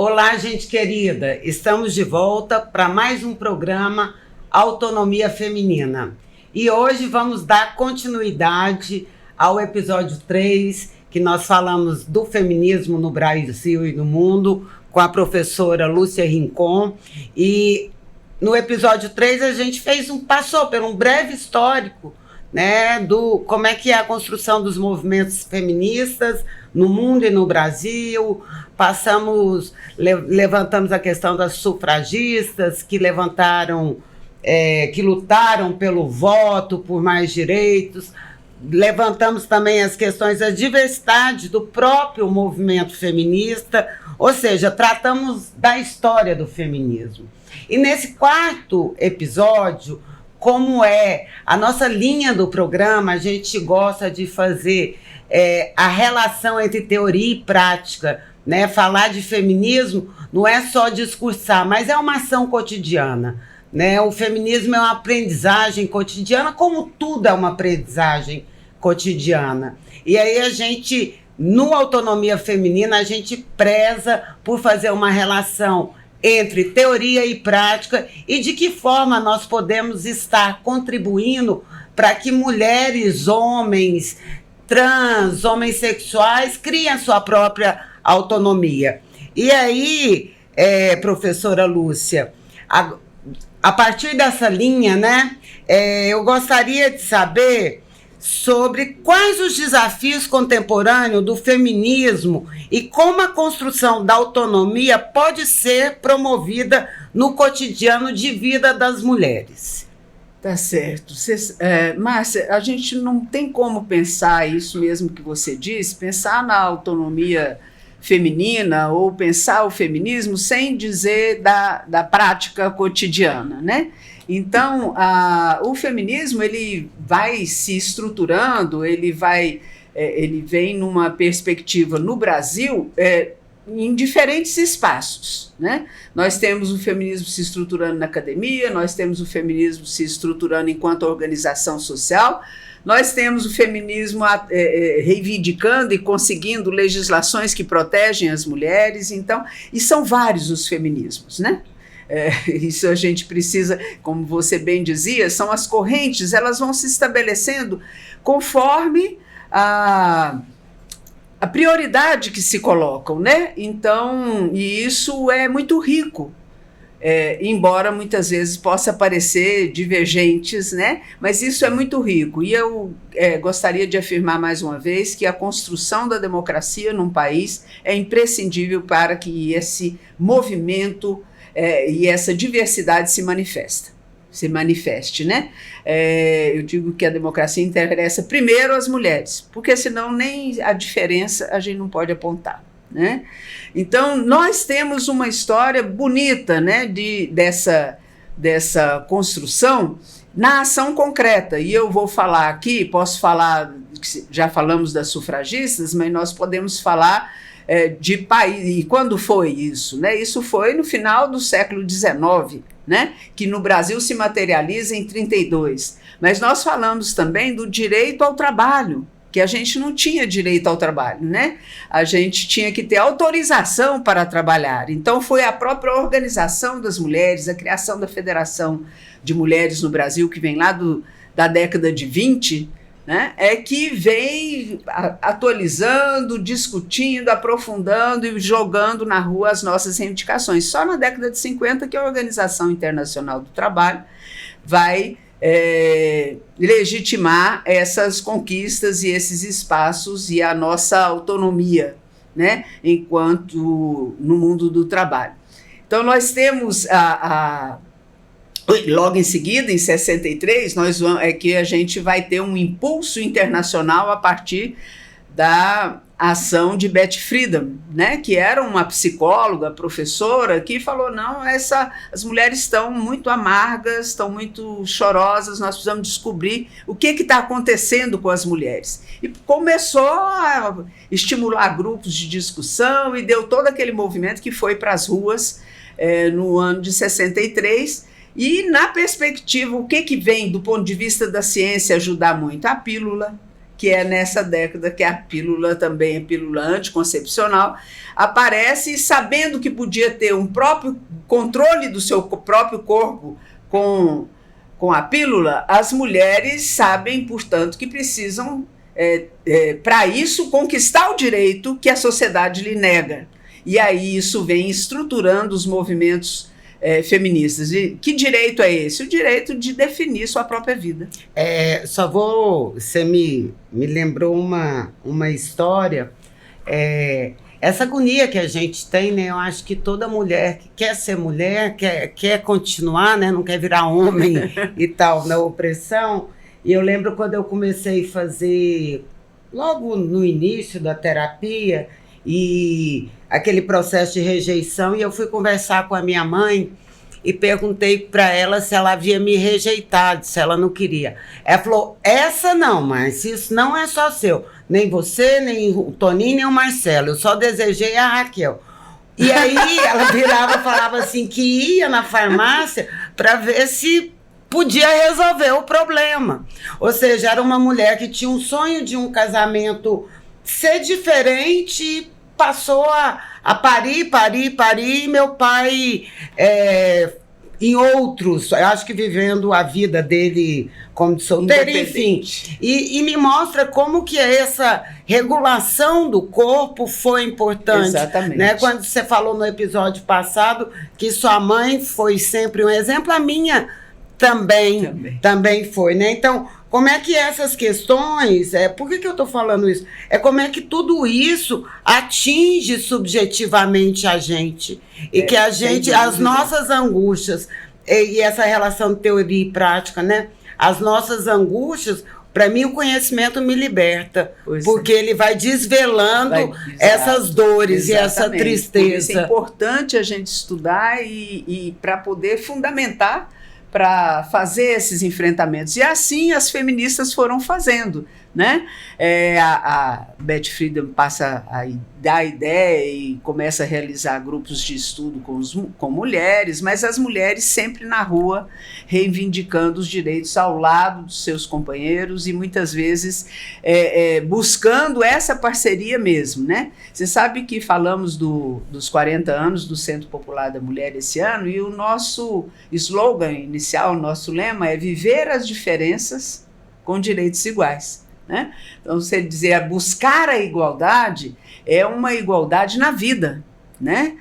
Olá, gente querida. Estamos de volta para mais um programa Autonomia Feminina. E hoje vamos dar continuidade ao episódio 3, que nós falamos do feminismo no Brasil e no mundo, com a professora Lúcia Rincon. E no episódio 3 a gente passou por um breve histórico, né, do como é que é a construção dos movimentos feministas no mundo e no Brasil. Levantamos a questão das sufragistas que lutaram pelo voto, por mais direitos. Levantamos também as questões da diversidade do próprio movimento feminista, ou seja, tratamos da história do feminismo. E nesse quarto episódio, como é a nossa linha do programa, a gente gosta de fazer a relação entre teoria e prática, né? Falar de feminismo não é só discursar, mas é uma ação cotidiana, né? O feminismo é uma aprendizagem cotidiana, como tudo é uma aprendizagem cotidiana. E aí no Autonomia Feminina, a gente preza por fazer uma relação entre teoria e prática e de que forma nós podemos estar contribuindo para que mulheres, homens, trans, homens sexuais criem a sua própria autonomia. E aí, professora Lúcia, a partir dessa linha, né, eu gostaria de saber sobre quais os desafios contemporâneos do feminismo e como a construção da autonomia pode ser promovida no cotidiano de vida das mulheres. Tá certo. Márcia, a gente não tem como pensar isso mesmo que você disse, pensar na autonomia feminina ou pensar o feminismo sem dizer da prática cotidiana, né? Então, o feminismo ele vai se estruturando, ele vem numa perspectiva no Brasil em diferentes espaços, né? Nós temos o feminismo se estruturando na academia, nós temos o feminismo se estruturando enquanto organização social, nós temos o feminismo reivindicando e conseguindo legislações que protegem as mulheres, então, e são vários os feminismos, né? Isso a gente precisa, como você bem dizia, são as correntes, elas vão se estabelecendo conforme a prioridade que se colocam, né? Então, e isso é muito rico, embora muitas vezes possa parecer divergentes, né? Mas isso é muito rico. E eu gostaria de afirmar mais uma vez que a construção da democracia num país é imprescindível para que esse movimento e essa diversidade se manifeste, né? Eu digo que a democracia interessa primeiro às mulheres, porque senão nem a diferença a gente não pode apontar, né? Então, nós temos uma história bonita, né, dessa construção na ação concreta, e eu vou falar aqui, posso falar, já falamos das sufragistas, mas nós podemos falar de país. E quando foi isso, né? Isso foi no final do século XIX, né? Que no Brasil se materializa em 32. Mas nós falamos também do direito ao trabalho, que a gente não tinha direito ao trabalho, né? A gente tinha que ter autorização para trabalhar. Então foi a própria organização das mulheres, a criação da Federação de Mulheres no Brasil, que vem lá da década de 20, né, que vem atualizando, discutindo, aprofundando e jogando na rua as nossas reivindicações. Só na década de 50 que a Organização Internacional do Trabalho vai legitimar essas conquistas e esses espaços e a nossa autonomia, né, enquanto no mundo do trabalho. Então nós temos logo em seguida, em 63, que a gente vai ter um impulso internacional a partir da ação de Betty Friedan, né, que era uma psicóloga, professora, que falou, não, as mulheres estão muito amargas, estão muito chorosas, nós precisamos descobrir o que está acontecendo com as mulheres. E começou a estimular grupos de discussão e deu todo aquele movimento que foi para as ruas no ano de 63. E, na perspectiva, o que vem do ponto de vista da ciência ajudar muito? A pílula, que é nessa década que a pílula também, a pílula anticoncepcional, aparece sabendo que podia ter um próprio controle do seu próprio corpo com a pílula. As mulheres sabem, portanto, que precisam, para isso, conquistar o direito que a sociedade lhe nega. E aí isso vem estruturando os movimentos feministas. E que direito é esse? O direito de definir sua própria vida. Você me lembrou uma história, essa agonia que a gente tem, né? Eu acho que toda mulher que quer ser mulher, quer continuar, né? Não quer virar homem e tal, na opressão. E eu lembro quando eu comecei a fazer, logo no início da terapia, e aquele processo de rejeição, e eu fui conversar com a minha mãe e perguntei para ela se ela havia me rejeitado, se ela não queria. Ela falou, essa não, mas isso não é só seu, nem você, nem o Toninho, nem o Marcelo, eu só desejei a Raquel. E aí ela virava e falava assim, que ia na farmácia para ver se podia resolver o problema. Ou seja, era uma mulher que tinha um sonho de um casamento ser diferente, passou a parir, e meu pai, em outros, eu acho que vivendo a vida dele como de solteiro, enfim. E me mostra como que essa regulação do corpo foi importante. Exatamente. Né? Quando você falou no episódio passado que sua mãe foi sempre um exemplo, a minha também foi, né? Então, como é que essas questões, por que eu estou falando isso? Como é que tudo isso atinge subjetivamente a gente. E que a gente, as nossas angústias, e essa relação de teoria e prática, né? As nossas angústias, para mim o conhecimento me liberta, porque ele vai desvelando essas dores. Exatamente. E essa tristeza. Por isso é importante a gente estudar e para poder fundamentar, para fazer esses enfrentamentos. E assim as feministas foram fazendo, né? A Beth Friedan passa a dar a ideia e começa a realizar grupos de estudo com mulheres, mas as mulheres sempre na rua reivindicando os direitos ao lado dos seus companheiros e muitas vezes buscando essa parceria mesmo, né? Você sabe que falamos dos 40 anos do Centro Popular da Mulher esse ano e o nosso slogan inicial, o nosso lema é viver as diferenças com direitos iguais. Né? Então, você dizer buscar a igualdade é uma igualdade na vida, né?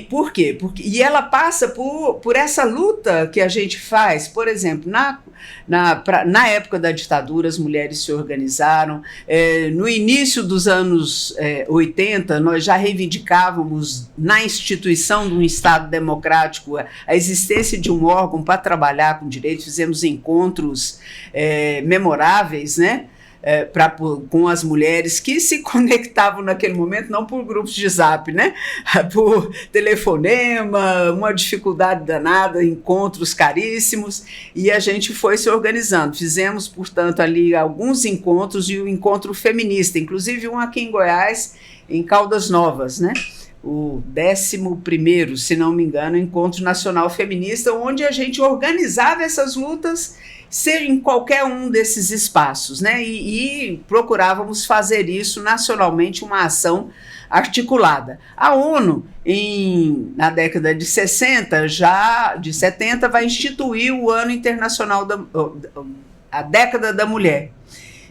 Por quê? E ela passa por essa luta que a gente faz. Por exemplo, na época da ditadura, as mulheres se organizaram. No início dos anos 80, nós já reivindicávamos na instituição de um Estado democrático a existência de um órgão para trabalhar com direitos. Fizemos encontros memoráveis, né? Com as mulheres que se conectavam naquele momento, não por grupos de zap, né? Por telefonema, uma dificuldade danada, encontros caríssimos, e a gente foi se organizando. Fizemos, portanto, ali alguns encontros e o encontro feminista, inclusive um aqui em Goiás, em Caldas Novas, né? O 11º, se não me engano, Encontro Nacional Feminista, onde a gente organizava essas lutas ser em qualquer um desses espaços, né? E procurávamos fazer isso nacionalmente, uma ação articulada. A ONU, na década de 70, vai instituir o Ano Internacional a Década da Mulher.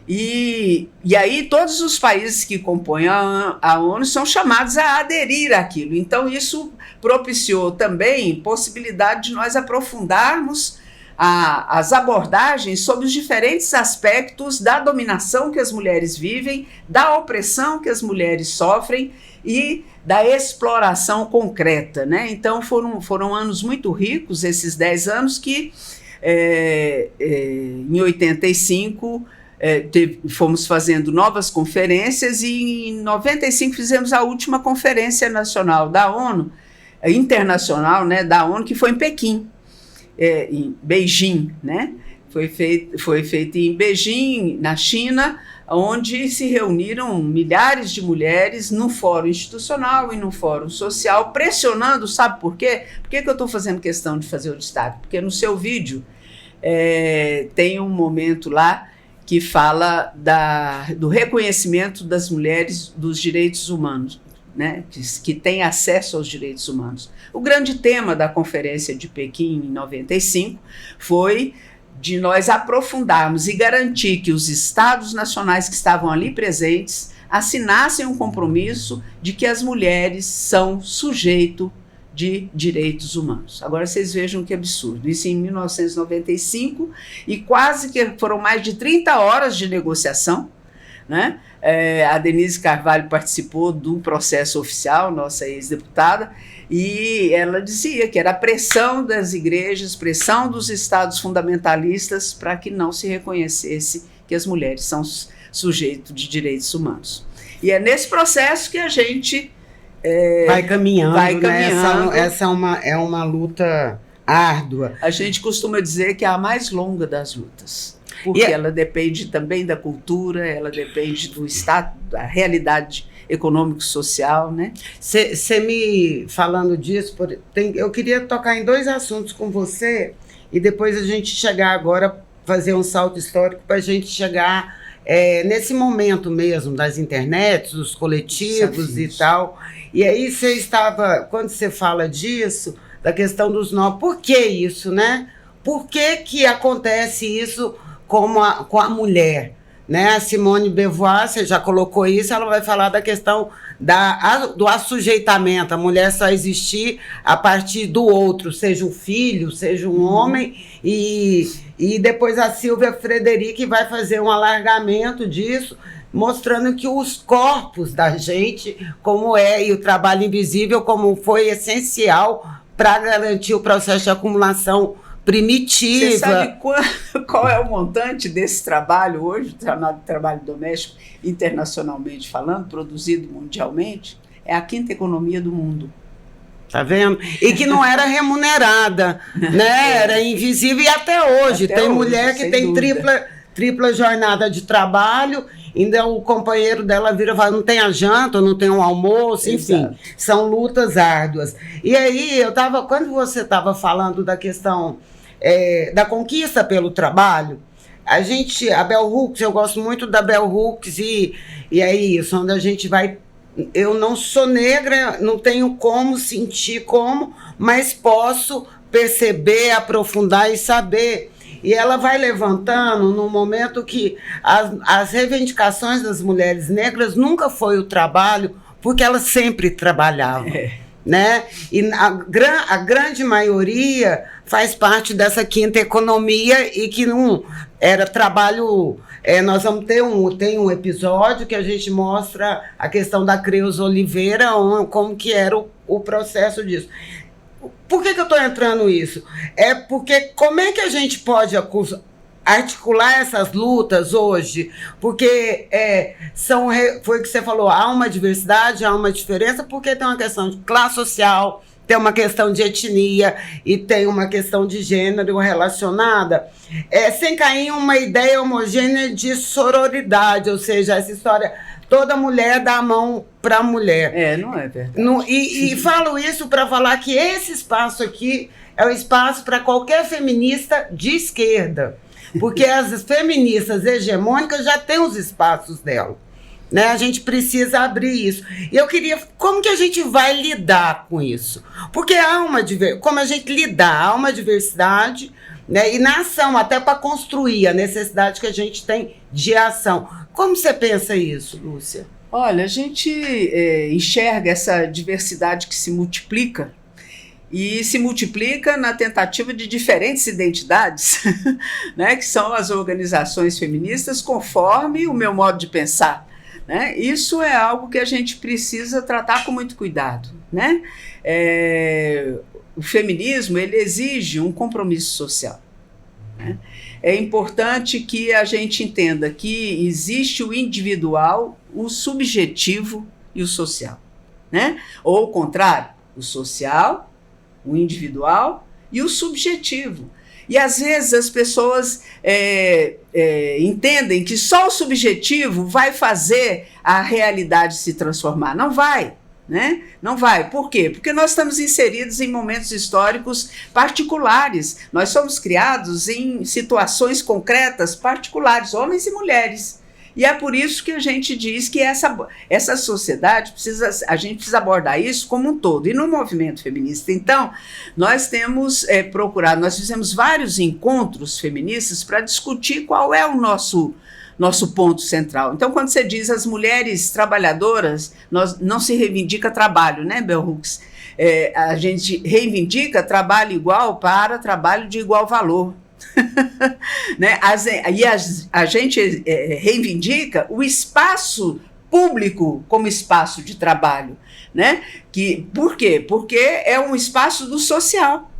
E aí todos os países que compõem a ONU são chamados a aderir àquilo. Então isso propiciou também possibilidade de nós aprofundarmos as abordagens sobre os diferentes aspectos da dominação que as mulheres vivem, da opressão que as mulheres sofrem e da exploração concreta, né? Então foram anos muito ricos, esses 10 anos que em 85 fomos fazendo novas conferências e em 95 fizemos a última conferência nacional da ONU, internacional, né, da ONU, que foi em Pequim. Em Beijing, né? Foi feito em Beijing, na China, onde se reuniram milhares de mulheres no fórum institucional e no fórum social, pressionando, sabe por quê? Por que eu estou fazendo questão de fazer o destaque? Porque no seu vídeo tem um momento lá que fala do reconhecimento das mulheres dos direitos humanos, né, que têm acesso aos direitos humanos. O grande tema da Conferência de Pequim, em 95, foi de nós aprofundarmos e garantir que os estados nacionais que estavam ali presentes assinassem um compromisso de que as mulheres são sujeito de direitos humanos. Agora vocês vejam que absurdo. Isso em 1995, e quase que foram mais de 30 horas de negociação, né? A Denise Carvalho participou do processo oficial, nossa ex-deputada, e ela dizia que era a pressão das igrejas, pressão dos estados fundamentalistas para que não se reconhecesse que as mulheres são sujeitos de direitos humanos. E é nesse processo que a gente vai caminhando, né? Essa é uma luta árdua. A gente costuma dizer que é a mais longa das lutas, porque ela depende também da cultura, ela depende do estado, da realidade econômico-social, né? Você me falando disso, eu queria tocar em 2 assuntos com você e depois a gente chegar agora, fazer um salto histórico para a gente chegar nesse momento mesmo das internets, dos coletivos e tal. E aí você estava, quando você fala disso, da questão dos nós, por que isso, né? Por que acontece isso com a mulher? Né? A Simone de Beauvoir, você já colocou isso, ela vai falar da questão do assujeitamento, a mulher só existir a partir do outro, seja um filho, seja um homem, e depois a Silvia Frederic vai fazer um alargamento disso, mostrando que os corpos da gente, como e o trabalho invisível, como foi essencial para garantir o processo de acumulação primitiva. Você sabe qual é o montante desse trabalho hoje, chamado trabalho doméstico, internacionalmente falando, produzido mundialmente? É a 5ª economia do mundo. Tá vendo? E que não era remunerada, né? Era invisível, e até hoje. Tem mulher que tem tripla jornada de trabalho, ainda o companheiro dela vira e fala, não tem a janta, não tem um almoço, enfim. Exato. São lutas árduas. E aí, quando você estava falando da questão da conquista pelo trabalho, a Bell Hooks, eu gosto muito da Bell Hooks, e é isso, onde a gente vai. Eu não sou negra, não tenho como sentir mas posso perceber, aprofundar e saber. E ela vai levantando no momento que as reivindicações das mulheres negras nunca foi o trabalho, porque elas sempre trabalhavam. Né? E a grande maioria faz parte dessa 5ª economia e que não era trabalho. Nós vamos tem um episódio que a gente mostra a questão da Creuza Oliveira, como que era o processo disso. Por que eu estou entrando nisso? É porque como é que a gente pode articular essas lutas hoje? Porque foi o que você falou, há uma diversidade, há uma diferença, porque tem uma questão de classe social, tem uma questão de etnia e tem uma questão de gênero relacionada, sem cair em uma ideia homogênea de sororidade, ou seja, essa história, toda mulher dá a mão para a mulher. Não é verdade. E falo isso para falar que esse espaço aqui é o espaço para qualquer feminista de esquerda, porque as feministas hegemônicas já têm os espaços dela. Né? A gente precisa abrir isso. E eu queria... Como que a gente vai lidar com isso? Porque como a gente lidar, há uma diversidade, né? E na ação, até para construir a necessidade que a gente tem de ação. Como você pensa isso, Lúcia? Olha, a gente enxerga essa diversidade que se multiplica, e se multiplica na tentativa de diferentes identidades, né? Que são as organizações feministas, conforme o meu modo de pensar. Né? Isso é algo que a gente precisa tratar com muito cuidado. Né? O feminismo ele exige um compromisso social. Né? É importante que a gente entenda que existe o individual, o subjetivo e o social. Né? Ou o contrário, o social, o individual e o subjetivo. E às vezes as pessoas entendem que só o subjetivo vai fazer a realidade se transformar. Não vai. né? Não vai. Por quê? Porque nós estamos inseridos em momentos históricos particulares. Nós somos criados em situações concretas particulares, homens e mulheres. E é por isso que a gente diz que essa sociedade a gente precisa abordar isso como um todo. E no movimento feminista, então, nós temos procurado, nós fizemos vários encontros feministas para discutir qual é o nosso ponto central. Então, quando você diz as mulheres trabalhadoras, não se reivindica trabalho, né, Bell Hooks? A gente reivindica trabalho igual para trabalho de igual valor. Né? A gente reivindica o espaço público como espaço de trabalho, né? Por quê? Porque é um espaço do social,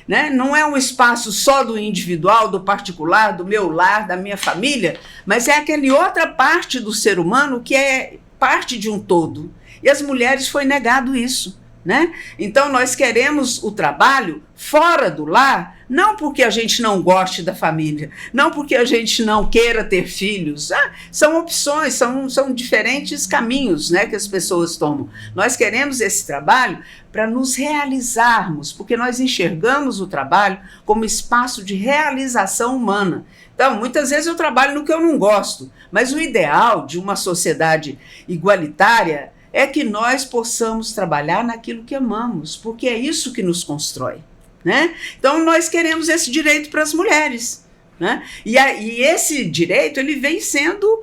né? Não é um espaço só do individual, do particular, do meu lar, da minha família, mas é aquela outra parte do ser humano que é parte de um todo. E às mulheres foi negado isso, né? Então nós queremos o trabalho fora do lar, não porque a gente não goste da família, não porque a gente não queira ter filhos. São opções, são diferentes caminhos, né, que as pessoas tomam. Nós queremos esse trabalho para nos realizarmos, porque nós enxergamos o trabalho como espaço de realização humana. Então, muitas vezes eu trabalho no que eu não gosto, mas o ideal de uma sociedade igualitária é que nós possamos trabalhar naquilo que amamos, porque é isso que nos constrói, né? Então, nós queremos esse direito para as mulheres, né? E esse direito ele vem sendo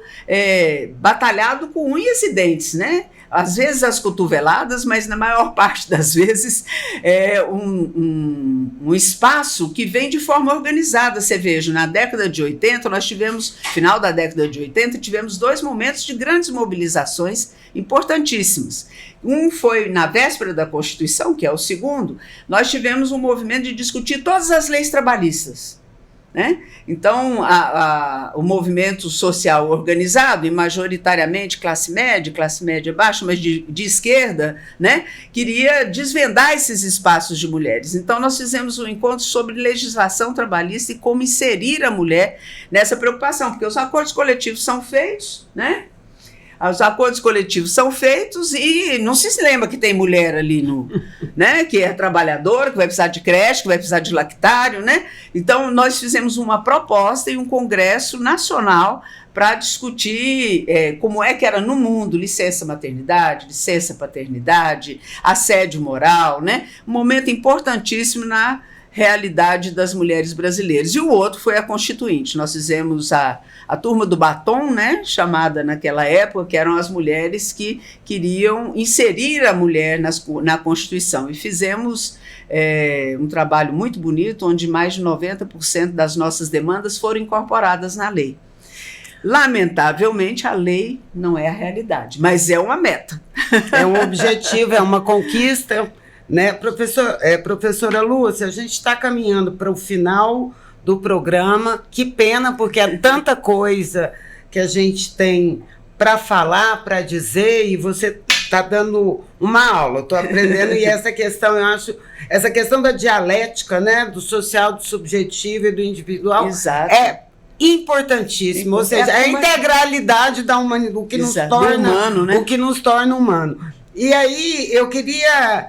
batalhado com unhas e dentes, né? Às vezes as cotoveladas, mas na maior parte das vezes é um espaço que vem de forma organizada. Você veja, na década de 80, final da década de 80, tivemos 2 momentos de grandes mobilizações importantíssimos. Um foi na véspera da Constituição, que é o segundo, nós tivemos um movimento de discutir todas as leis trabalhistas, né? Então, o movimento social organizado, e majoritariamente classe média baixa, mas de esquerda, né, queria desvendar esses espaços de mulheres. Então, nós fizemos um encontro sobre legislação trabalhista e como inserir a mulher nessa preocupação, porque os acordos coletivos são feitos, né? Os acordos coletivos são feitos e não se lembra que tem mulher ali, né, que é trabalhadora, que vai precisar de creche, que vai precisar de lactário, né? Então, nós fizemos uma proposta e um congresso nacional para discutir como é que era no mundo licença maternidade, licença paternidade, assédio moral, né? Um momento importantíssimo na realidade das mulheres brasileiras. E o outro foi a Constituinte. Nós fizemos a turma do batom, né, chamada naquela época, que eram as mulheres que queriam inserir a mulher na Constituição. E fizemos um trabalho muito bonito, onde mais de 90% das nossas demandas foram incorporadas na lei. Lamentavelmente, a lei não é a realidade, mas é uma meta. É um objetivo, é uma conquista, né? Professora Lúcia, a gente está caminhando para o final do programa. Que pena, porque é tanta coisa que a gente tem para falar, para dizer, e você está dando uma aula. Estou aprendendo, e essa questão, eu acho, essa questão da dialética, né, do social, do subjetivo e do individual, exato, é importantíssimo. Ou seja, a integralidade da humanidade, o que nos torna humano, né? O que nos torna humano. E aí, eu queria...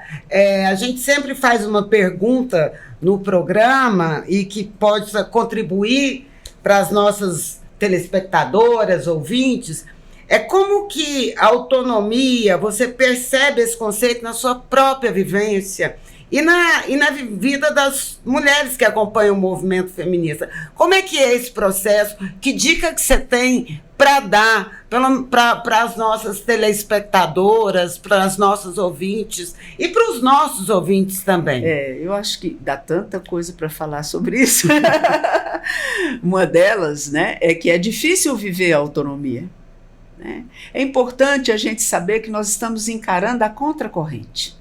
a gente sempre faz uma pergunta no programa e que pode contribuir para as nossas telespectadoras, ouvintes, como que a autonomia, você percebe esse conceito na sua própria vivência e na vida das mulheres que acompanham o movimento feminista. Como é que é esse processo? Que dica que você tem para dar para as nossas telespectadoras, para as nossas ouvintes e para os nossos ouvintes também? Eu acho que dá tanta coisa para falar sobre isso. Uma delas, né, é que é difícil viver a autonomia, né? É importante a gente saber que nós estamos encarando a contracorrente.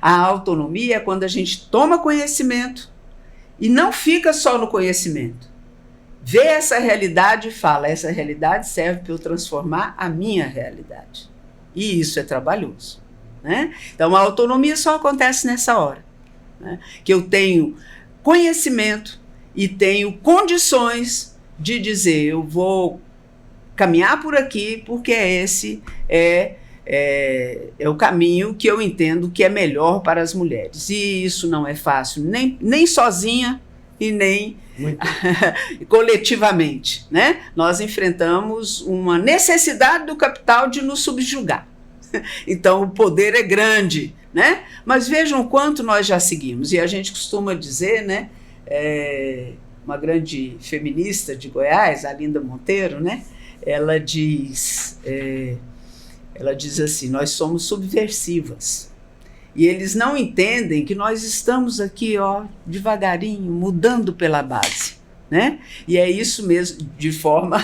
A autonomia é quando a gente toma conhecimento e não fica só no conhecimento. Vê essa realidade e fala, essa realidade serve para eu transformar a minha realidade. E isso é trabalhoso, né? Então, a autonomia só acontece nessa hora, né? Que eu tenho conhecimento e tenho condições de dizer, eu vou caminhar por aqui porque esse é é o caminho que eu entendo que é melhor para as mulheres. E isso não é fácil, nem sozinha e nem coletivamente, né? Nós enfrentamos uma necessidade do capital de nos subjugar. Então, o poder é grande, né? Mas vejam quanto nós já seguimos. E a gente costuma dizer, né? Uma grande feminista de Goiás, a Linda Monteiro, né? Ela diz assim, nós somos subversivas. E eles não entendem que nós estamos aqui, devagarinho, mudando pela base, né? E é isso mesmo, de forma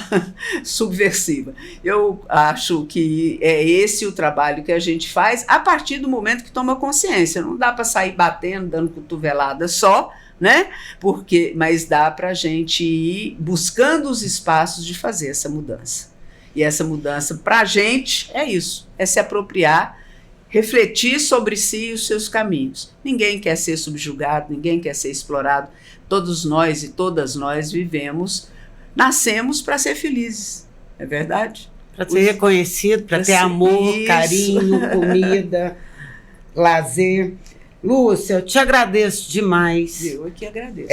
subversiva. Eu acho que é esse o trabalho que a gente faz a partir do momento que toma consciência. Não dá para sair batendo, dando cotovelada só, né? Mas dá para a gente ir buscando os espaços de fazer essa mudança. E essa mudança, para a gente, é isso, é se apropriar, refletir sobre si e os seus caminhos. Ninguém quer ser subjugado, ninguém quer ser explorado. Todos nós e todas nós nascemos para ser felizes, é verdade? Para ser reconhecido, para ter amor, carinho, comida, lazer. Lúcia, eu te agradeço demais. Eu que agradeço.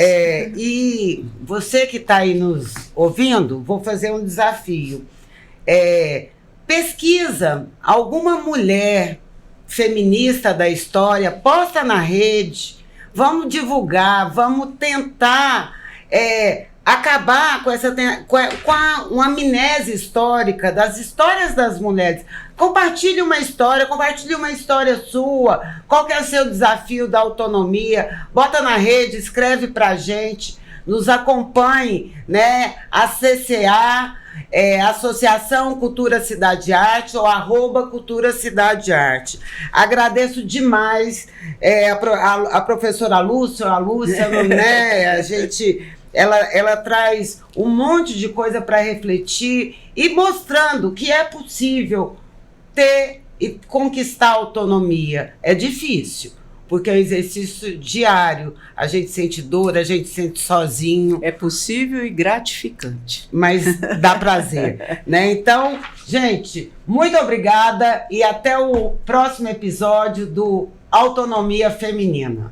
E você que está aí nos ouvindo, vou fazer um desafio. Pesquisa alguma mulher feminista da história, posta na rede, vamos divulgar, vamos tentar acabar com uma amnésia histórica das histórias das mulheres. Compartilhe uma história sua. Qual que é o seu desafio da autonomia? Bota na rede, escreve pra gente, nos acompanhe, né? A CCA, Associação Cultura Cidade Arte, ou @Cultura Cidade Arte. Agradeço demais a professora Lúcia, né? Ela traz um monte de coisa para refletir e mostrando que é possível ter e conquistar a autonomia. É difícil, porque é um exercício diário. A gente sente dor, a gente sente sozinho. É possível e gratificante. Mas dá prazer, né? Então, gente, muito obrigada e até o próximo episódio do Autonomia Feminina.